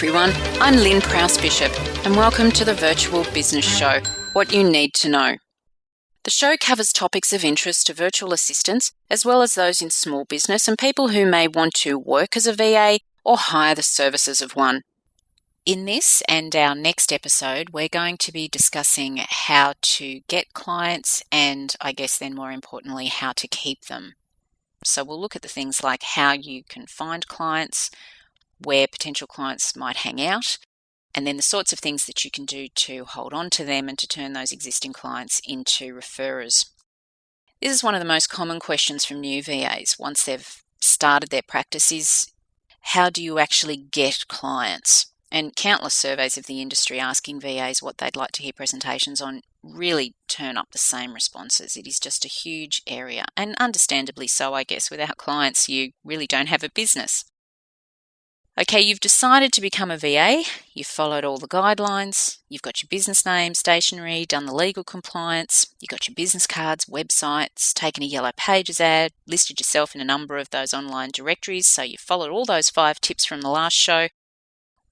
everyone, I'm Lynn Prowse-Bishop and welcome to the Virtual Business Show, What You Need to Know. The show covers topics of interest to virtual assistants as well as those in small business and people who may want to work as a VA or hire the services of one. In this and our next episode, we're going to be discussing how to get clients and I guess then more importantly, how to keep them. So we'll look at the things like how you can find clients, where potential clients might hang out, and then the sorts of things that you can do to hold on to them and to turn those existing clients into referrers. This is one of the most common questions from new VAs once they've started their practice is, how do you actually get clients? And countless surveys of the industry asking VAs what they'd like to hear presentations on really turn up the same responses. It is just a huge area, and understandably so, I guess. Without clients, you really don't have a business. Okay, you've decided to become a VA, you've followed all the guidelines, you've got your business name, stationery, done the legal compliance, you've got your business cards, websites, taken a Yellow Pages ad, listed yourself in a number of those online directories, so you've followed all those 5 tips from the last show.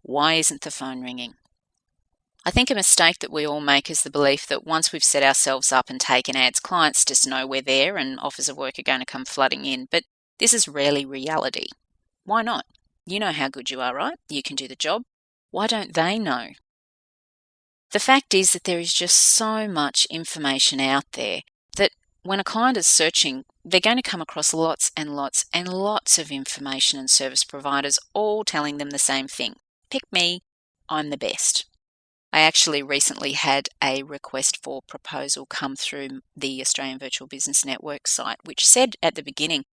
Why isn't the phone ringing? I think a mistake that we all make is the belief that once we've set ourselves up and taken ads, clients just know we're there and offers of work are going to come flooding in, but this is rarely reality. Why not? You know how good you are, right? You can do the job. Why don't they know? The fact is that there is just so much information out there that when a client is searching, they're going to come across lots and lots and lots of information and service providers all telling them the same thing. Pick me, I'm the best. I actually recently had a request for proposal come through the Australian Virtual Business Network site, which said at the beginning,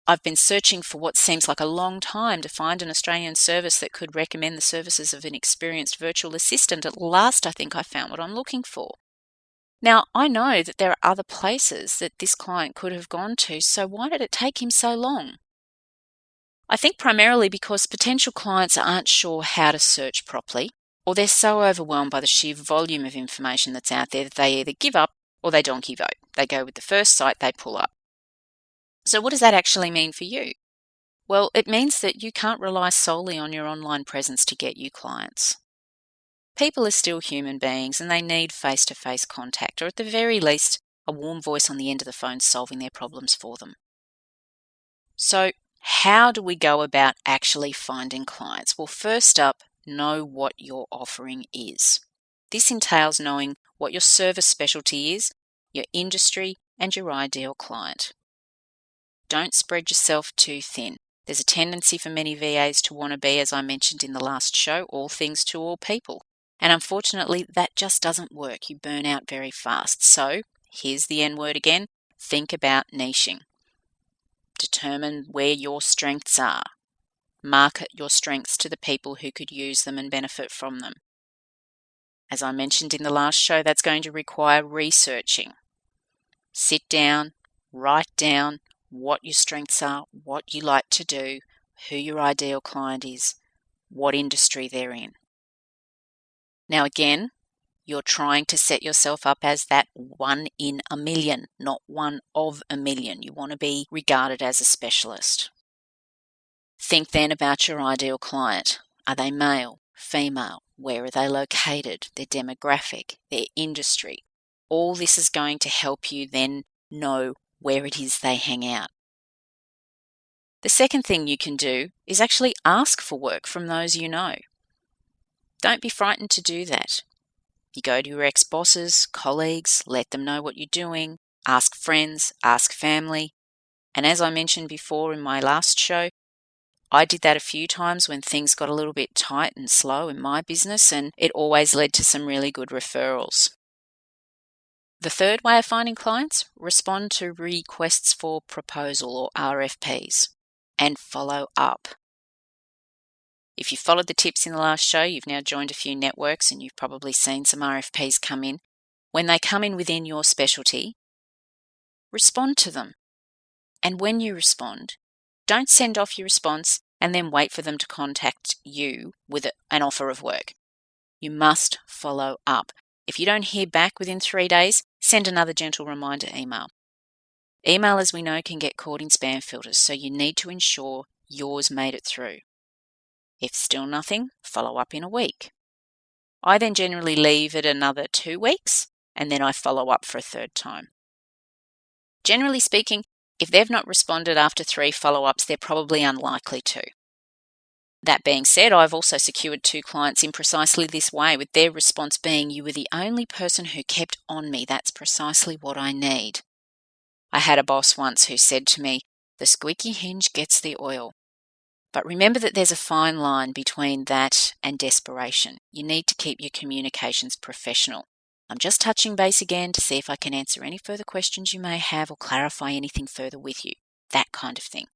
I've been searching for what seems like a long time to find an Australian service that could recommend the services of an experienced virtual assistant. At last, I think I found what I'm looking for. Now, I know that there are other places that this client could have gone to, so why did it take him so long? I think primarily because potential clients aren't sure how to search properly, or they're so overwhelmed by the sheer volume of information that's out there that they either give up or they donkey vote. They go with the first site they pull up. So what does that actually mean for you? Well, it means that you can't rely solely on your online presence to get you clients. People are still human beings and they need face-to-face contact, or at the very least, a warm voice on the end of the phone solving their problems for them. So how do we go about actually finding clients? Well, first up, know what your offering is. This entails knowing what your service specialty is, your industry, and your ideal client. Don't spread yourself too thin. There's a tendency for many VAs to want to be, as I mentioned in the last show, all things to all people. And unfortunately, that just doesn't work. You burn out very fast. So here's the N word again. Think about niching. Determine where your strengths are. Market your strengths to the people who could use them and benefit from them. As I mentioned in the last show, that's going to require researching. Sit down, write down what your strengths are, what you like to do, who your ideal client is, what industry they're in. Now again, you're trying to set yourself up as that 1 in a million, not 1 of a million. You want to be regarded as a specialist. Think then about your ideal client. Are they male, female? Where are they located? Their demographic, their industry. All this is going to help you then know where it is they hang out. The second thing you can do is actually ask for work from those you know. Don't be frightened to do that. You go to your ex-bosses, colleagues, let them know what you're doing, ask friends, ask family. And as I mentioned before in my last show, I did that a few times when things got a little bit tight and slow in my business, and it always led to some really good referrals. The third way of finding clients, respond to requests for proposal or RFPs and follow up. If you followed the tips in the last show, you've now joined a few networks and you've probably seen some RFPs come in. When they come in within your specialty, respond to them. And when you respond, don't send off your response and then wait for them to contact you with an offer of work. You must follow up. If you don't hear back within 3 days, send another gentle reminder email. Email, as we know, can get caught in spam filters, so you need to ensure yours made it through. If still nothing, follow up in a week. I then generally leave it another 2 weeks, and then I follow up for a third time. Generally speaking, if they've not responded after 3 follow-ups, they're probably unlikely to. That being said, I've also secured 2 clients in precisely this way, with their response being, "You were the only person who kept on me. That's precisely what I need." I had a boss once who said to me, "The squeaky hinge gets the oil." But remember that there's a fine line between that and desperation. You need to keep your communications professional. I'm just touching base again to see if I can answer any further questions you may have or clarify anything further with you. That kind of thing.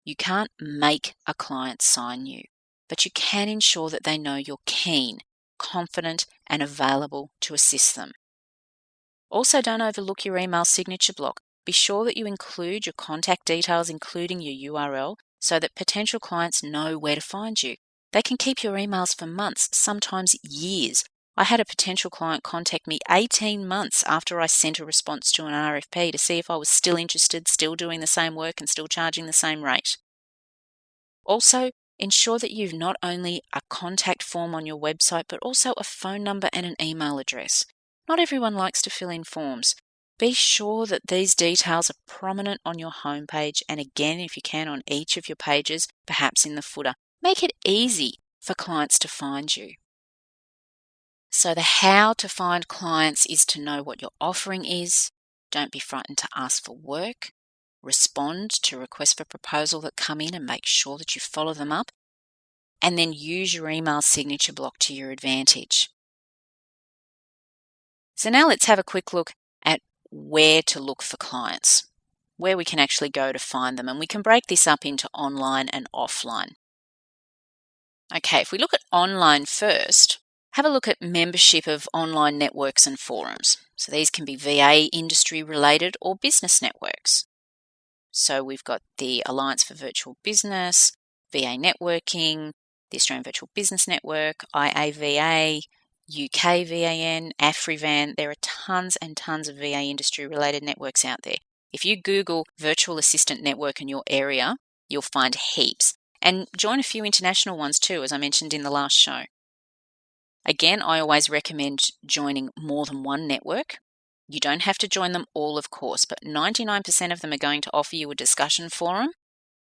You can't make a client sign you, but you can ensure that they know you're keen, confident, and available to assist them. Also, don't overlook your email signature block. Be sure that you include your contact details, including your URL, so that potential clients know where to find you. They can keep your emails for months, sometimes years. I had a potential client contact me 18 months after I sent a response to an RFP to see if I was still interested, still doing the same work, and still charging the same rate. Also, ensure that you've not only a contact form on your website, but also a phone number and an email address. Not everyone likes to fill in forms. Be sure that these details are prominent on your homepage, and again, if you can, on each of your pages, perhaps in the footer. Make it easy for clients to find you. So the how to find clients is to know what your offering is. Don't be frightened to ask for work. Respond to requests for proposal that come in and make sure that you follow them up. And then use your email signature block to your advantage. So now let's have a quick look at where to look for clients, where we can actually go to find them. And we can break this up into online and offline. Okay, if we look at online first, have a look at membership of online networks and forums. So these can be VA industry related or business networks. So we've got the Alliance for Virtual Business, VA Networking, the Australian Virtual Business Network, IAVA, UK VAN, AfriVan. There are tons and tons of VA industry related networks out there. If you Google virtual assistant network in your area, you'll find heaps. And join a few international ones too, as I mentioned in the last show. Again, I always recommend joining more than one network. You don't have to join them all, of course, but 99% of them are going to offer you a discussion forum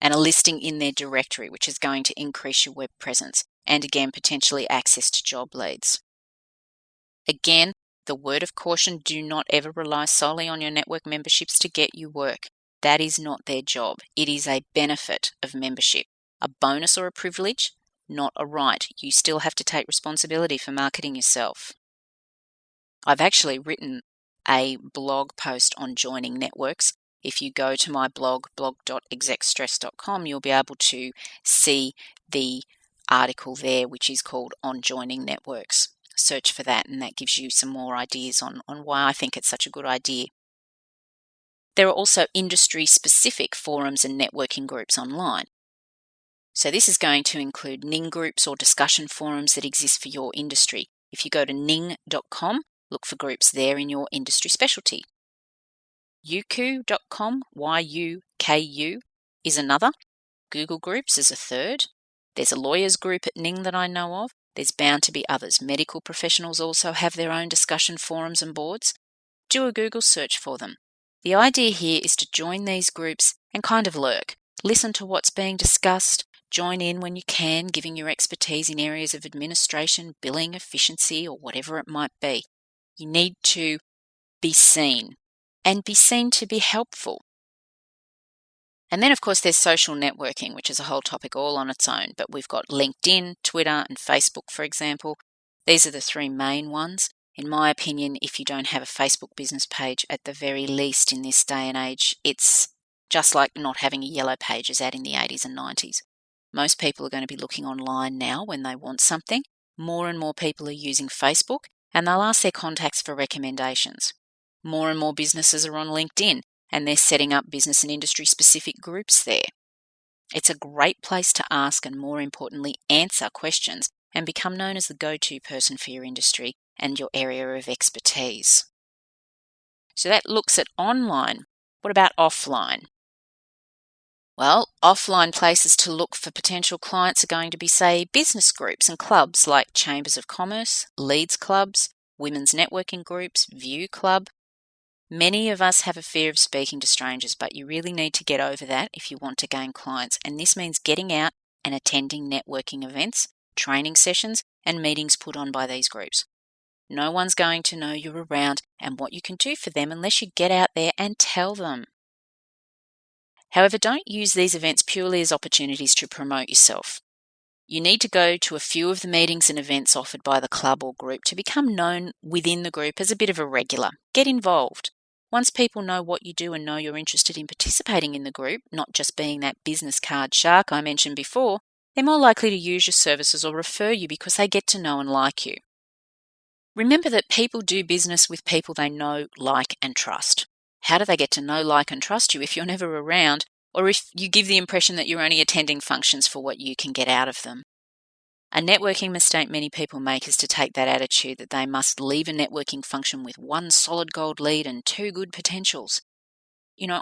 and a listing in their directory, which is going to increase your web presence and, again, potentially access to job leads. Again, the word of caution, do not ever rely solely on your network memberships to get you work. That is not their job. It is a benefit of membership, a bonus or a privilege, not a right. You still have to take responsibility for marketing yourself. I've actually written a blog post on joining networks. If you go to my blog, blog.execstress.com, you'll be able to see the article there, which is called On Joining Networks. Search for that, and that gives you some more ideas on why I think it's such a good idea. There are also industry-specific forums and networking groups online. So this is going to include Ning groups or discussion forums that exist for your industry. If you go to ning.com, look for groups there in your industry specialty. Yuku.com, YUKU, is another. Google Groups is a third. There's a lawyers group at Ning that I know of. There's bound to be others. Medical professionals also have their own discussion forums and boards. Do a Google search for them. The idea here is to join these groups and kind of lurk. Listen to what's being discussed. Join in when you can, giving your expertise in areas of administration, billing, efficiency, or whatever it might be. You need to be seen and be seen to be helpful. And then, of course, there's social networking, which is a whole topic all on its own. But we've got LinkedIn, Twitter, and Facebook, for example. These are the 3 main ones. In my opinion, if you don't have a Facebook business page, at the very least in this day and age, it's just like not having a yellow pages ad in the 80s and 90s. Most people are going to be looking online now when they want something. More and more people are using Facebook, and they'll ask their contacts for recommendations. More and more businesses are on LinkedIn, and they're setting up business and industry specific groups there. It's a great place to ask and, more importantly, answer questions and become known as the go-to person for your industry and your area of expertise. So that looks at online. What about offline? Well, offline places to look for potential clients are going to be, say, business groups and clubs like Chambers of Commerce, Leads clubs, women's networking groups, View Club. Many of us have a fear of speaking to strangers, but you really need to get over that if you want to gain clients. And this means getting out and attending networking events, training sessions, and meetings put on by these groups. No one's going to know you're around and what you can do for them unless you get out there and tell them. However, don't use these events purely as opportunities to promote yourself. You need to go to a few of the meetings and events offered by the club or group to become known within the group as a bit of a regular. Get involved. Once people know what you do and know you're interested in participating in the group, not just being that business card shark I mentioned before, they're more likely to use your services or refer you because they get to know and like you. Remember that people do business with people they know, like, and trust. How do they get to know, like, and trust you if you're never around, or if you give the impression that you're only attending functions for what you can get out of them? A networking mistake many people make is to take that attitude that they must leave a networking function with one solid gold lead and two good potentials.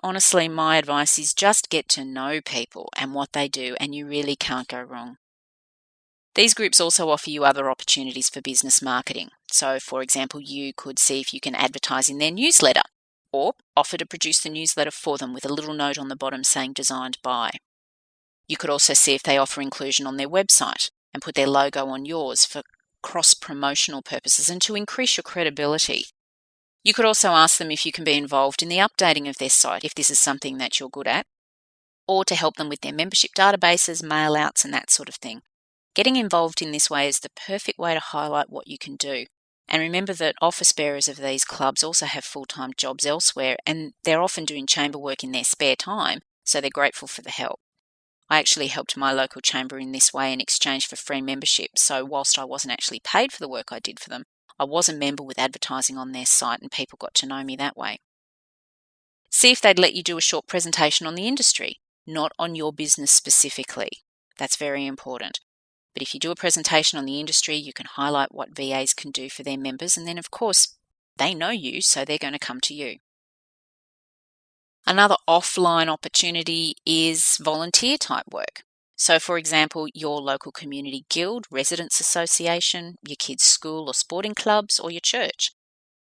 Honestly, my advice is just get to know people and what they do, and you really can't go wrong. These groups also offer you other opportunities for business marketing. So, for example, you could see if you can advertise in their newsletter or offer to produce the newsletter for them with a little note on the bottom saying designed by. You could also see if they offer inclusion on their website and put their logo on yours for cross-promotional purposes and to increase your credibility. You could also ask them if you can be involved in the updating of their site if this is something that you're good at, or to help them with their membership databases, mail-outs, and that sort of thing. Getting involved in this way is the perfect way to highlight what you can do. And remember that office bearers of these clubs also have full-time jobs elsewhere, and they're often doing chamber work in their spare time, so they're grateful for the help. I actually helped my local chamber in this way in exchange for free membership, so whilst I wasn't actually paid for the work I did for them, I was a member with advertising on their site and people got to know me that way. See if they'd let you do a short presentation on the industry, not on your business specifically. That's very important. But if you do a presentation on the industry, you can highlight what VAs can do for their members, and then of course, they know you, so they're going to come to you. Another offline opportunity is volunteer type work. So for example, your local community guild, residents association, your kids' school or sporting clubs, or your church.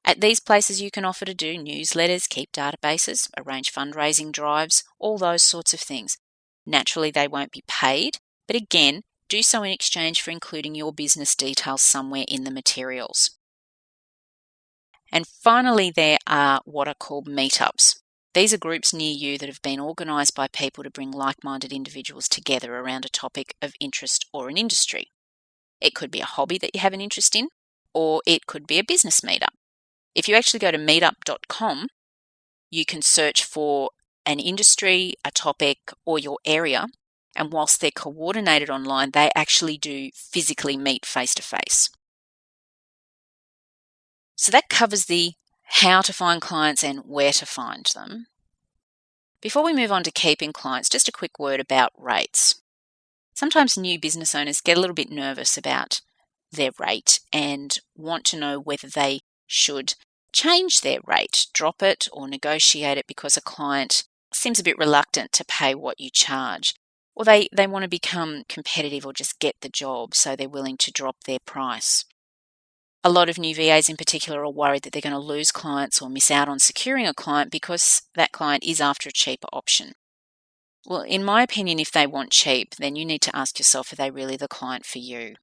At these places you can offer to do newsletters, keep databases, arrange fundraising drives, all those sorts of things. Naturally, they won't be paid, but again, do so in exchange for including your business details somewhere in the materials. And finally, there are what are called meetups. These are groups near you that have been organised by people to bring like-minded individuals together around a topic of interest or an industry. It could be a hobby that you have an interest in, or it could be a business meetup. If you actually go to meetup.com, you can search for an industry, a topic, or your area, and whilst they're coordinated online, they actually do physically meet face-to-face. So that covers the how to find clients and where to find them. Before we move on to keeping clients, just a quick word about rates. Sometimes new business owners get a little bit nervous about their rate and want to know whether they should change their rate, drop it, or negotiate it because a client seems a bit reluctant to pay what you charge. Or they want to become competitive or just get the job, so they're willing to drop their price. A lot of new VAs in particular are worried that they're going to lose clients or miss out on securing a client because that client is after a cheaper option. Well, in my opinion, if they want cheap, then you need to ask yourself, are they really the client for you?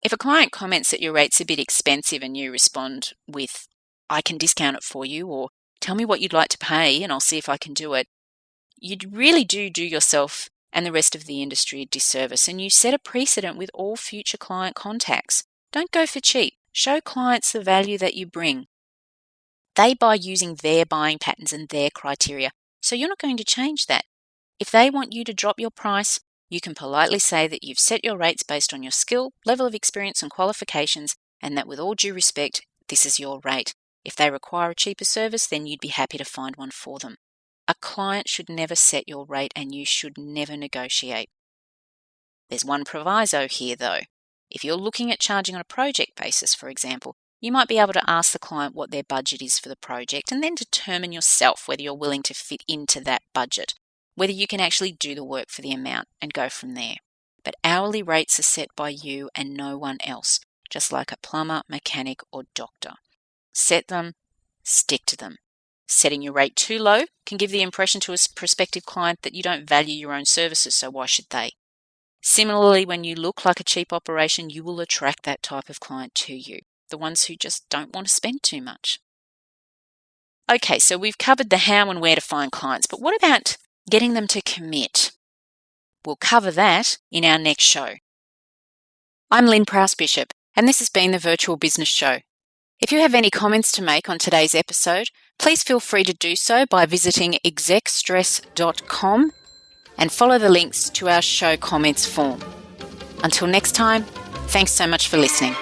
If a client comments that your rate's a bit expensive and you respond with, I can discount it for you, or tell me what you'd like to pay and I'll see if I can do it, you really do yourself and the rest of the industry a disservice, and you set a precedent with all future client contacts. Don't go for cheap. Show clients the value that you bring. They buy using their buying patterns and their criteria, so you're not going to change that. If they want you to drop your price, you can politely say that you've set your rates based on your skill, level of experience and qualifications, and that with all due respect, this is your rate. If they require a cheaper service, then you'd be happy to find one for them. A client should never set your rate and you should never negotiate. There's one proviso here though. If you're looking at charging on a project basis, for example, you might be able to ask the client what their budget is for the project and then determine yourself whether you're willing to fit into that budget. whether you can actually do the work for the amount and go from there. But hourly rates are set by you and no one else, just like a plumber, mechanic, or doctor. Set them, stick to them. Setting your rate too low can give the impression to a prospective client that you don't value your own services, so why should they? Similarly, when you look like a cheap operation, you will attract that type of client to you, the ones who just don't want to spend too much. Okay, so we've covered the how and where to find clients, but what about getting them to commit? We'll cover that in our next show. I'm Lynn Prowse-Bishop, and this has been the Virtual Business Show. If you have any comments to make on today's episode, please feel free to do so by visiting execstress.com and follow the links to our show comments form. Until next time, thanks so much for listening.